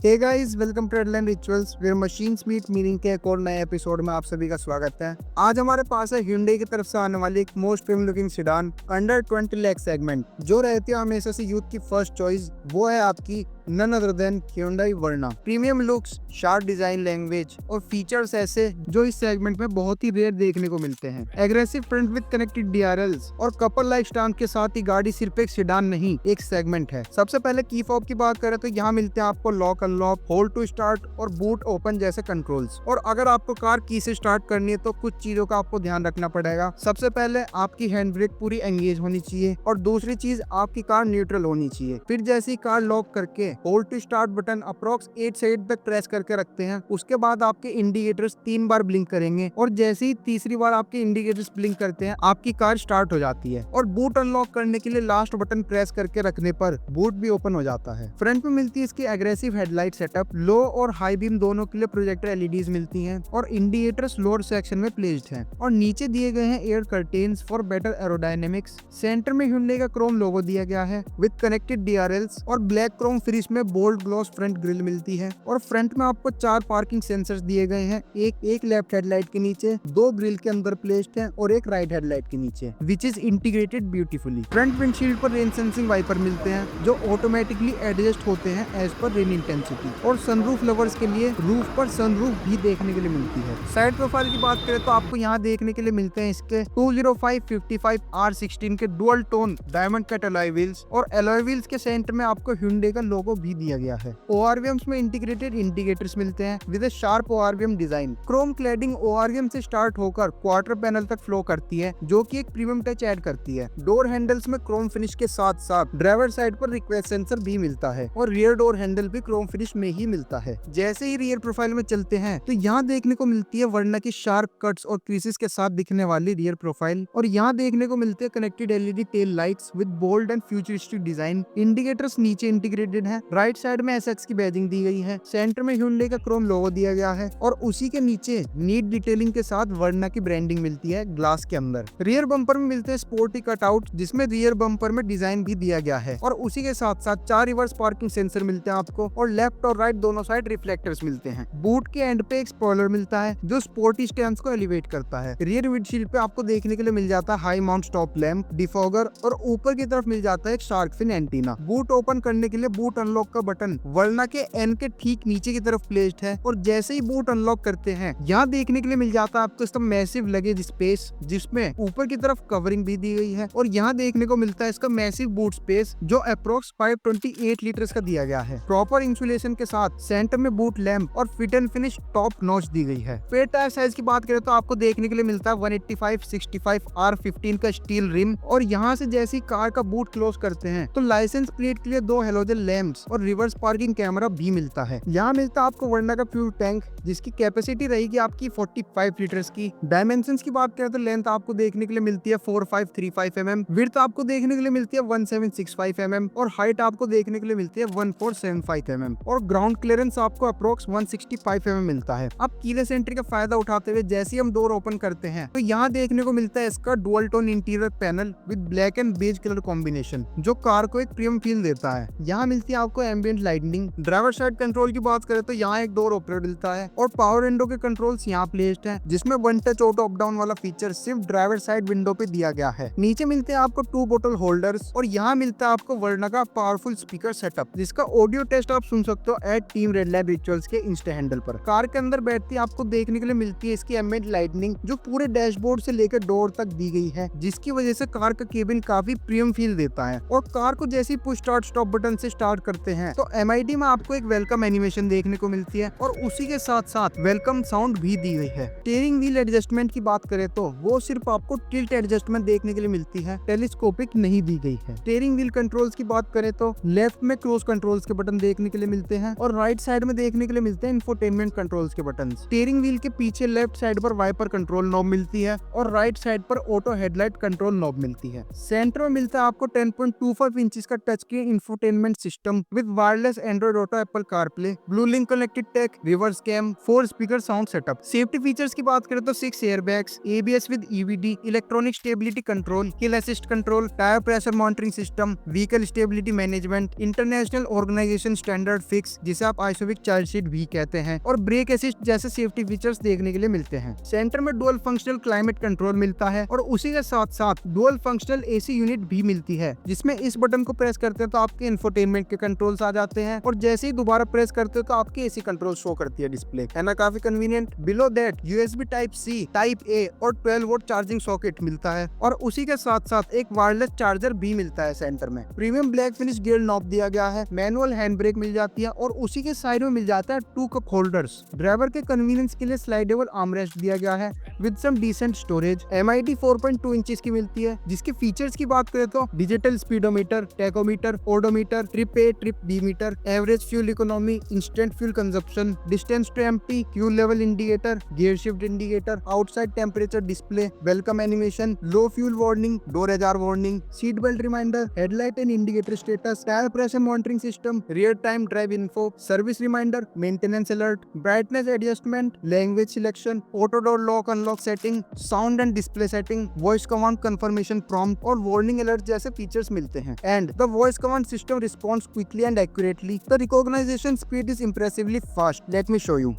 Hey guys, welcome to headline rituals where machines meet meaning के एक और नए एपिसोड में आप सभी का स्वागत है। आज हमारे पास है Hyundai की तरफ से आने वाली एक most premium looking sedan under 20 lakh segment जो रहती है हमेशा से यूथ की फर्स्ट चॉइस। वो है आपकी none other than Hyundai Verna. Premium looks, sharp design language और फीचर्स ऐसे जो इस सेगमेंट में बहुत ही रेयर देखने को मिलते हैं। Aggressive front with connected DRLs और कपल लाइक स्टांस के साथ ही गाड़ी सिर्फ एक सेडान नहीं, एक सेगमेंट है। सबसे पहले की फॉब की बात करें तो यहाँ मिलते हैं आपको lock unlock, hold to start और बूट ओपन जैसे कंट्रोल्स। और अगर आपको कार की से स्टार्ट करनी है तो कुछ चीजों का आपको ध्यान रखना पड़ेगा। सबसे पहले आपकी हैंड ब्रेक पूरी एंगेज होनी चाहिए और दूसरी चीज आपकी कार न्यूट्रल होनी चाहिए। फिर जैसे ही कार लॉक करके hold to start button approx 8 से 8 तक प्रेस करके रखते हैं, उसके बाद आपके इंडिकेटर्स 3 बार ब्लिंक करेंगे और जैसे ही तीसरी बार आपके इंडिकेटर्स ब्लिंक करते हैं आपकी कार स्टार्ट हो जाती है। और बूट अनलॉक करने के लिए लास्ट बटन प्रेस करके रखने पर बूट भी ओपन हो जाता है। फ्रंट में मिलती है इसकी एग्रेसिव हेडलाइट सेटअप, लो और हाई बीम दोनों के लिए प्रोजेक्टर LEDs मिलती हैं और इंडिकेटर्स लोअर सेक्शन में प्लेस्ड हैं और नीचे दिए गए हैं air curtains for better aerodynamics. Centre में Hyundai का क्रोम लोगो दिया गया है विद कनेक्टेड DRLs और ब्लैक क्रोम फिनिश में बोल्ड ग्लॉस फ्रंट ग्रिल मिलती है। और फ्रंट में आपको 4 पार्किंग सेंसर्स दिए गए हैं, एक लेफ्ट हेडलाइट के नीचे, 2 ग्रिल के अंदर प्लेस्ड है और एक राइट हेडलाइट के नीचे, which is integrated beautifully. Front windshield पर रेन सेंसिंग वाइपर मिलते हैं जो ऑटोमेटिकली एडजस्ट होते हैं एज पर रेन इंटेंसिटी। और सनरूफ लवर्स के लिए रूफ पर सनरूफ भी देखने के लिए मिलती है। साइड प्रोफाइल की बात करें तो आपको यहाँ देखने के लिए मिलते हैं इसके 205/55 R16 के dual tone diamond cut alloy wheels और अलॉय व्हील्स के सेंटर में आपको Hyundai का लोगो भी दिया गया है। ORVMs में इंटीग्रेटेड इंडिकेटर्स मिलते हैं with A sharp ORVM design. Chrome cladding ORVM से स्टार्ट होकर क्वार्टर पैनल तक फ्लो करती है जो कि एक प्रीमियम टच ऐड करती है। डोर हैंडल्स में क्रोम फिनिश के साथ साथ ड्राइवर साइड पर रिक्वेस्ट सेंसर भी मिलता है और रियर डोर हैंडल भी क्रोम फिनिश में ही मिलता है। जैसे ही रियर प्रोफाइल में चलते हैं तो यहाँ देखने को मिलती है वर्ना की शार्प कट्स और क्रीसेस के साथ दिखने वाली रियर प्रोफाइल और यहाँ देखने को मिलते हैं connected LED tail lights with bold and futuristic design. Indicators नीचे इंटीग्रेटेड है। राइट साइड में SX की बैजिंग दी गई है। सेंटर में Hyundai का क्रोम लोगो दिया गया है और उसी के नीचे नीट डिटेलिंग के साथ वर्ना की ब्रांडिंग मिलती है ग्लास के अंदर। रियर बम्पर में मिलते हैं स्पोर्टी कटआउट जिसमें रियर बम्पर में डिजाइन भी दिया गया है और उसी के साथ साथ 4 रिवर्स पार्किंग सेंसर मिलते हैं आपको और लेफ्ट और राइट दोनों साइड रिफ्लेक्टर्स मिलते हैं। बूट के एंड पे एक स्पॉइलर मिलता है जो स्पोर्टी स्टैंड को एलिवेट करता है। रियर विंडशील्ड पे आपको देखने के लिए मिल जाता है high mount stop lamp, defogger और ऊपर की तरफ मिल जाता है एक shark fin antenna. Boot open करने के लिए बूट अनलॉक का बटन वर्ना के एन के ठीक नीचे की तरफ प्लेस्ड है और जैसे ही बूट अनलॉक करते हैं यहाँ देखने के लिए मिल जाता है आपको इसका मैसिव लगेज स्पेस जिसमें ऊपर की तरफ कवरिंग भी दी गई है और यहाँ देखने को मिलता है इसका मैसिव बूट स्पेस जो अप्रोक्स 528 लीटर्स का दिया गया है। प्रॉपर इंसुलेशन के साथ सेंटर में बूट लैंप और fit and finish top notch दी गई है। पेड़ टायर साइज की बात करें तो आपको देखने के लिए मिलता है 185/65 R15 का स्टील रिम और यहाँ से जैसी कार का बूट क्लोज करते हैं तो लाइसेंस प्लेट के लिए 2 हेलोजन लैंप्स और रिवर्स पार्किंग कैमरा भी मिलता है। यहाँ मिलता है आपको वर्ना का फ्यूल टैंक जिसकी कैपेसिटी रहेगी आपकी 45 लीटर्स की। डायमेंशंस की बात करें तो लेंथ आपको देखने के लिए मिलती है 4535 mm, विड्थ आपको देखने के लिए मिलती है 1765 mm और हाइट आपको देखने के लिए मिलती है 1475 mm और ग्राउंड क्लियरेंस आपको अप्रोक्स 165 mm मिलता है। अब कीलेस एंट्री का फायदा उठाते हुए जैसे ही हम डोर ओपन करते हैं तो यहाँ देखने को मिलता है इसका dual tone interior panel with black and beige colour combination जो कार को एक प्रीमियम फील देता है। यहाँ मिलती है आपको ambient lightning. Driver side control की बात करें तो यहाँ एक डोर ओपनर मिलता है और पावर विंडो के कंट्रोल्स यहाँ प्लेस्ड है जिसमें one touch auto up down वाला फीचर सिर्फ ड्राइवर साइड विंडो पे दिया गया है। नीचे मिलते हैं आपको 2 बोतल होल्डर्स और यहाँ मिलता है आपको वर्ना का पावरफुल स्पीकर सेटअप जिसका ऑडियो टेस्ट आप सुन सकते हो एट टीम रेडलाइन रिचुअल्स के इंस्टा हैंडल पर। कार के अंदर बैठती आपको देखने के लिए मिलती है इसकी एम्बिएंट लाइटनिंग जो पूरे डैशबोर्ड से लेकर डोर तक दी गई है जिसकी वजह से कार का केबिन काफी प्रीमियम फील देता है। और कार को जैसे ही पुश स्टार्ट स्टॉप बटन से स्टार्ट करते हैं तो MID में आपको एक वेलकम एनिमेशन देखने को मिलती है और उसी के साथ साथ वेलकम साउंड भी दी गई है। स्टीयरिंग व्हील एडजस्टमेंट की बात करें तो वो सिर्फ आपको टिल्ट एडजस्टमेंट देखने के लिए मिलती है, टेलीस्कोपिक नहीं दी गई है। स्टीयरिंग व्हील कंट्रोल्स की बात करें तो लेफ्ट में क्रूज कंट्रोल्स के बटन देखने के लिए मिलते हैं और राइट साइड में देखने के लिए मिलते हैं इंफोटेनमेंट कंट्रोल्स के बटन। स्टीयरिंग व्हील के पीछे लेफ्ट साइड पर वाइपर कंट्रोल नॉब मिलती है और राइट साइड पर ऑटो हेडलाइट कंट्रोल नॉब मिलती है। सेंटर में मिलता है आपको 10.25 इंच का touch screen infotainment system with wireless Android Auto, Apple CarPlay, Blue-Link connected tech, reverse cam, 4 speaker sound setup. Safety features की बात करें तो 6 airbags, ABS with EVD, electronic stability control, hill assist control, tire pressure monitoring system, vehicle stability management, international organization standard fix जिसे आप आइसोविक child seat भी कहते हैं, और ब्रेक असिस्ट जैसे सेफ्टी फीचर्स देखने के लिए मिलते हैं। सेंटर में डुअल फंक्शनल क्लाइमेट कंट्रोल मिलता है और उसी के साथ साथ डुअल फंक्शनल एसी यूनिट भी मिलती है, जिसमें इस बटन को प्रेस करते हैं तो आपके इंफोटेनमेंट के कंट्रोल्स आ जाते हैं और जैसे ही दोबारा प्रेस करते हो तो आपके एसी कंट्रोल शो करती है डिस्प्ले, है ना काफी convenient. Below that USB type C, type A और 12 वोल्ट चार्जिंग सॉकेट मिलता है और उसी के साथ साथ एक वायरलेस चार्जर भी मिलता है। सेंटर में premium black finish gear knob दिया गया है, मैनुअल हैंड ब्रेक मिल जाती है और उसी के साइड में मिल जाता है 2 कप होल्डर्स। ड्राइवर के कन्वीनियंस के लिए स्लाइडेबल आर्मरेस्ट दिया गया है with some decent storage. MID 4.2 inches की मिलती है, जिसके फीचर्स की बात करें तो digital speedometer, tachometer, odometer, trip A trip B meter, average fuel economy, instant fuel consumption, distance to empty, fuel level indicator, gear shift indicator, outside temperature display, welcome animation, low fuel warning, door ajar warning, seat belt reminder, headlight and indicator status, tyre pressure monitoring system, rear time drive info, service reminder, maintenance alert, brightness adjustment, language selection, auto door lock unlock setting, sound and display setting, voice command confirmation prompt और warning alert जैसे features मिलते हैं। And the voice command system responds quickly and accurately. The recognition speed is impressively fast. Let me show you.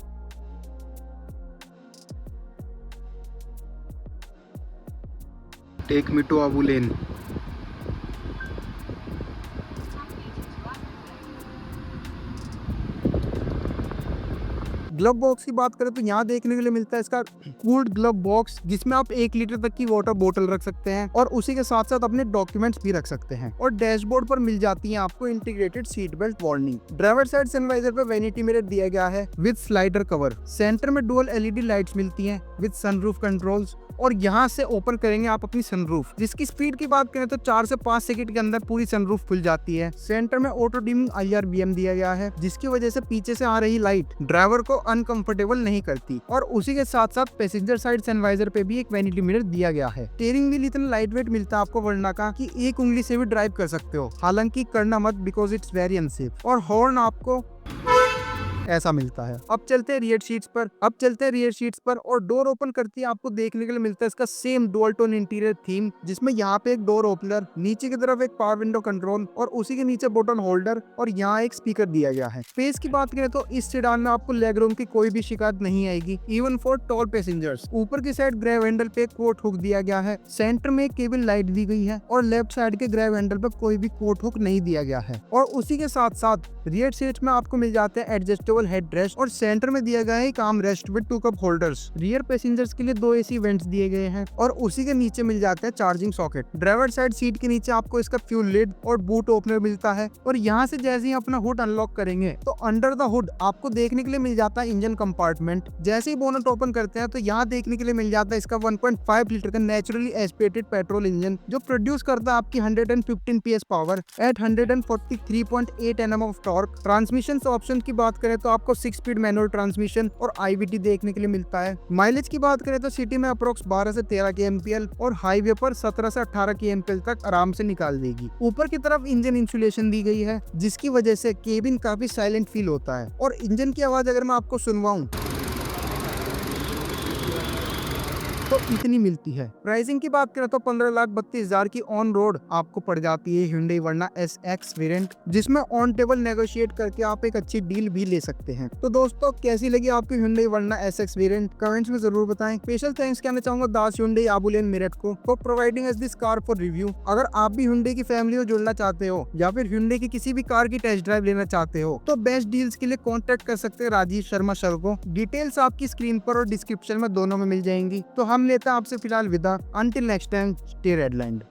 Take me to Abu Lane. Glove box की बात करें तो यहाँ देखने के लिए मिलता है इसका कूल्ड ग्लव बॉक्स, जिसमें आप 1 लीटर तक की वाटर बोतल रख सकते हैं और उसी के साथ साथ अपने डॉक्यूमेंट्स भी रख सकते हैं। और डैशबोर्ड पर मिल जाती है आपको integrated seat belt warning. Driver side sun visor पे वैनिटी मिरर दिया गया है विद स्लाइडर कवर। सेंटर में डुअल LED लाइट्स मिलती हैं विद सनरूफ कंट्रोल्स और यहाँ से ओपन करेंगे आप अपनी सनरूफ, जिसकी स्पीड की बात करें तो 4 से 5 सेकंड के अंदर पूरी सनरूफ खुल जाती है। सेंटर में ऑटो डिमिंग IRBM दिया गया है, जिसकी वजह से पीछे से आ रही लाइट ड्राइवर को अनकंफर्टेबल नहीं करती। और उसी के साथ साथ पैसेंजर साइड सनवाइजर पे भी एक वैनिटी मिरर दिया गया है। स्टीयरिंग व्हील इतना लाइट वेट मिलता है आपको वरना का कि एक उंगली से भी ड्राइव कर सकते हो, हालांकि करना मत बिकॉज इट्स वेरी अनसेफ। और हॉर्न आपको ऐसा मिलता है। अब चलते हैं रियर सीट्स पर और डोर ओपन करती है आपको देखने के लिए मिलता है इसका same dual tone interior theme, जिसमें यहाँ पे एक डोर ओपनर, नीचे की तरफ एक पावर विंडो कंट्रोल और उसी के नीचे बटन होल्डर और यहाँ एक स्पीकर दिया गया है। स्पेस की बात करें तो इस सेडान में आपको लेग रूम की कोई भी शिकायत नहीं आएगी, इवन फॉर टॉल पैसेंजर्स। ऊपर की साइड ग्रैब हैंडल पे एक कोट हुक दिया गया है, सेंटर में एक केबल लाइट दी गई है और लेफ्ट साइड के ग्रैब हैंडल पर कोई भी कोट हुक नहीं दिया गया है। और उसी के साथ साथ रियर सीट में आपको मिल जाते हैं एडजस्टेबल हेड रेस्ट और सेंटर में दिया गया है एक arm rest with 2 cup holders. Rear passengers के लिए 2 AC वेंट्स दिए गए हैं और उसी के नीचे मिल जाता है charging socket. Driver side seat के नीचे आपको इसका फ्यूल लिड और बूट ओपनर मिलता है और यहाँ से जैसे ही अपना हुड अनलॉक करेंगे तो अंडर द हुड आपको देखने के लिए मिल जाता है इंजन कंपार्टमेंट। जैसे ही बोनट ओपन करते हैं तो यहाँ देखने के लिए मिल जाता है इसका 1.5 लीटर का नेचुरली एस्पिरेटेड पेट्रोल इंजन, जो प्रोड्यूस करता है आपकी 115 PS power at 143.8 Nm of torque. Transmission option की बात करें तो आपको 6 स्पीड मैनुअल ट्रांसमिशन और IVT देखने के लिए मिलता है। माइलेज की बात करें तो सिटी में अप्रोक्स 12 से 13 kmpl और हाईवे पर 17 से 18 kmpl तक आराम से निकाल देगी। ऊपर की तरफ इंजन इंसुलेशन दी गई है, जिसकी वजह से केबिन काफी साइलेंट फील होता है। और इंजन की आवाज अगर मैं आपको सुनवाऊं तो इतनी मिलती है। प्राइसिंग की बात करें तो 15,32,000 की ऑन रोड आपको पड़ जाती है Hyundai Verna SX वेरिएंट, जिसमें ऑन टेबल नेगोशिएट करके आप एक अच्छी डील भी ले सकते हैं। तो दोस्तों कैसी लगी आपकी Hyundai Verna SX variant comments में जरूर बताएं। स्पेशल थैंक्स कहना चाहूंगा दास Hyundai Abu Lane मेरठ को for providing us this car for review. अगर आप भी Hyundai की फैमिली में जुड़ना चाहते हो या फिर Hyundai की किसी भी कार की टेस्ट ड्राइव लेना चाहते हो तो बेस्ट डील्स के लिए कॉन्टेक्ट कर सकते हैं राजीव शर्मा सर को। डिटेल्स आपकी स्क्रीन पर और डिस्क्रिप्शन में दोनों में मिल जाएंगी। तो हम लेते हैं आपसे फिलहाल विदा। Until next time, stay रेडलाइंड।